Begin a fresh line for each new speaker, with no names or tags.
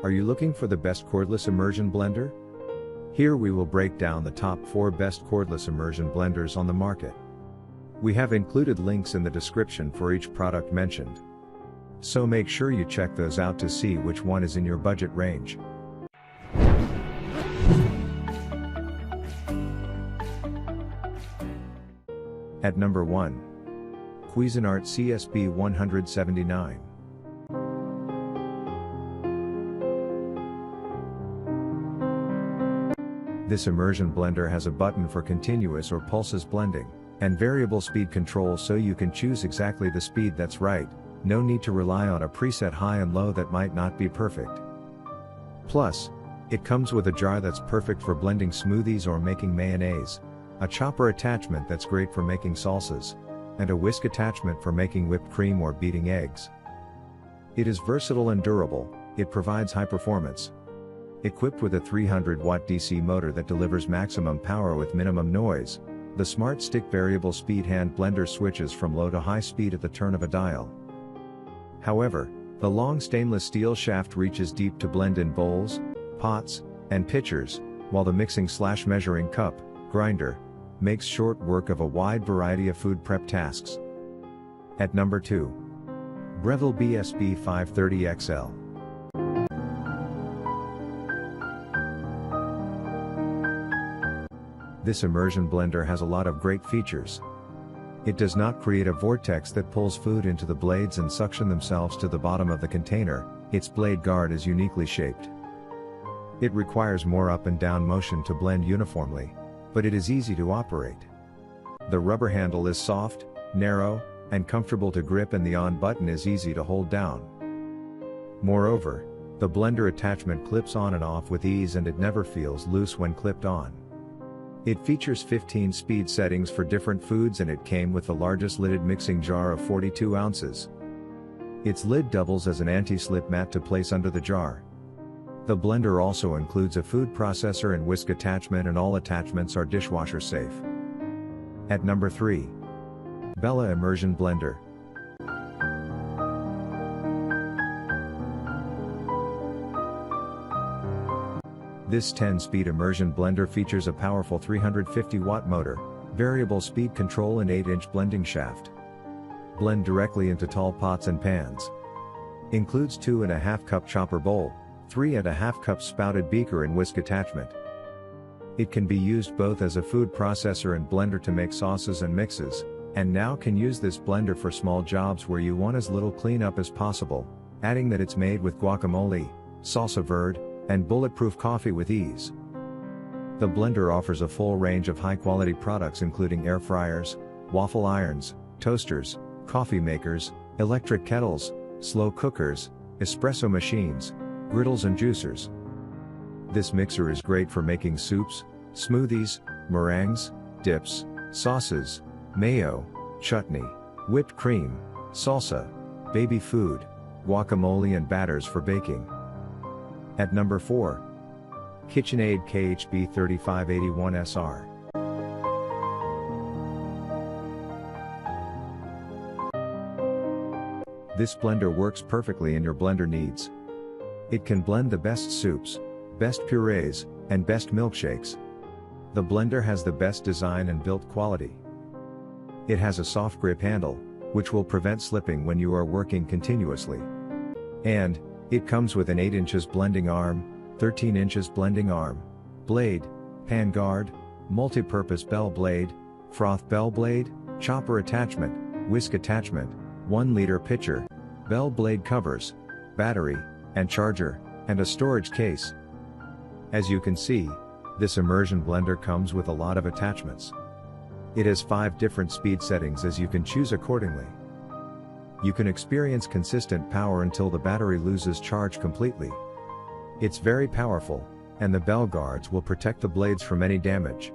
Are you looking for the best cordless immersion blender? Here we will break down the top 4 best cordless immersion blenders on the market. We have included links in the description for each product mentioned. So make sure you check those out to see which one is in your budget range. At number 1. Cuisinart CSB-179. This immersion blender has a button for continuous or pulses blending, and variable speed control so you can choose exactly the speed that's right, no need to rely on a preset high and low that might not be perfect. Plus, it comes with a jar that's perfect for blending smoothies or making mayonnaise, a chopper attachment that's great for making salsas, and a whisk attachment for making whipped cream or beating eggs. It is versatile and durable, it provides high performance. Equipped with a 300-watt DC motor that delivers maximum power with minimum noise, the Smart Stick variable speed hand blender switches from low to high speed at the turn of a dial. However, the long stainless steel shaft reaches deep to blend in bowls, pots, and pitchers, while the mixing/measuring cup, grinder, makes short work of a wide variety of food prep tasks. At number 2. Breville BSB530XL. This immersion blender has a lot of great features. It does not create a vortex that pulls food into the blades and suction themselves to the bottom of the container. Its blade guard is uniquely shaped. It requires more up and down motion to blend uniformly, but it is easy to operate. The rubber handle is soft, narrow, and comfortable to grip, and the on button is easy to hold down. Moreover, the blender attachment clips on and off with ease, and it never feels loose when clipped on. It features 15 speed settings for different foods, and it came with the largest lidded mixing jar of 42 ounces. Its lid doubles as an anti-slip mat to place under the jar. The blender also includes a food processor and whisk attachment, and all attachments are dishwasher safe. At number 3. Bella Immersion Blender. This 10-speed immersion blender features a powerful 350-watt motor, variable speed control, and 8-inch blending shaft. Blend directly into tall pots and pans. Includes 2.5 cup chopper bowl, 3.5 cup spouted beaker, and whisk attachment. It can be used both as a food processor and blender to make sauces and mixes, and now can use this blender for small jobs where you want as little cleanup as possible, adding that it's made with guacamole, salsa verde, and bulletproof coffee with ease. The blender offers a full range of high-quality products including air fryers, waffle irons, toasters, coffee makers, electric kettles, slow cookers, espresso machines, griddles, and juicers. This mixer is great for making soups, smoothies, meringues, dips, sauces, mayo, chutney, whipped cream, salsa, baby food, guacamole, and batters for baking. At number 4. KitchenAid KHB3581SR. This blender works perfectly in your blender needs. It can blend the best soups, best purees, and best milkshakes. The blender has the best design and build quality. It has a soft grip handle, which will prevent slipping when you are working continuously. And it comes with an 8 inches blending arm, 13 inches blending arm, blade, pan guard, multi-purpose bell blade, froth bell blade, chopper attachment, whisk attachment, 1-liter pitcher, bell blade covers, battery, and charger, and a storage case. As you can see, this immersion blender comes with a lot of attachments. It has 5 different speed settings as you can choose accordingly. You can experience consistent power until the battery loses charge completely. It's very powerful, and the bell guards will protect the blades from any damage.